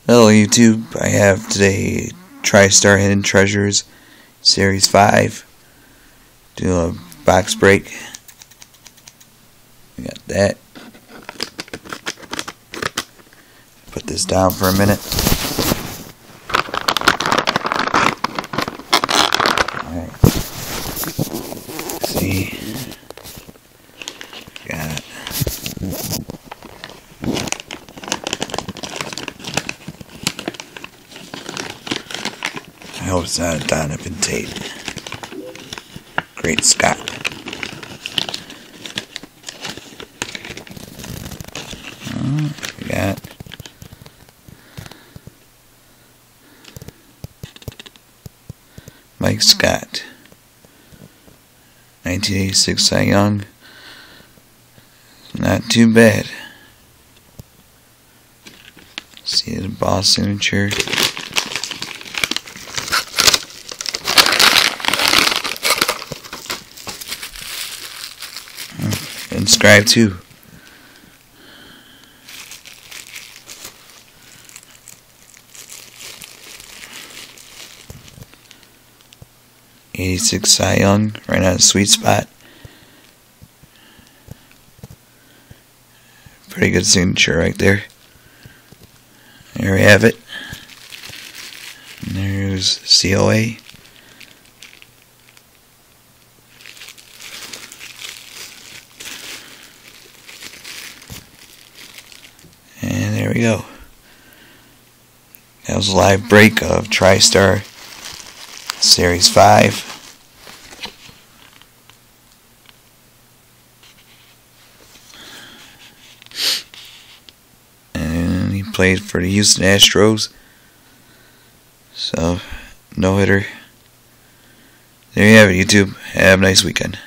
Hello YouTube, I have today Tristar Hidden Treasures Series 5. Do a box break. We got that. Put this down for a minute. Alright. See. Got I hope it's not a Donovan tape. Great Scott. We got Mike Scott. 1986 Cy Young. Not too bad. See the boss signature. Inscribed too. '86 Cy Young, right on the sweet spot. Pretty good signature right there. There we have it. And there's COA. And there we go. That was a live break of Tristar Series 5. And he played for the Houston Astros. So, no hitter. There you have it, YouTube. Have a nice weekend.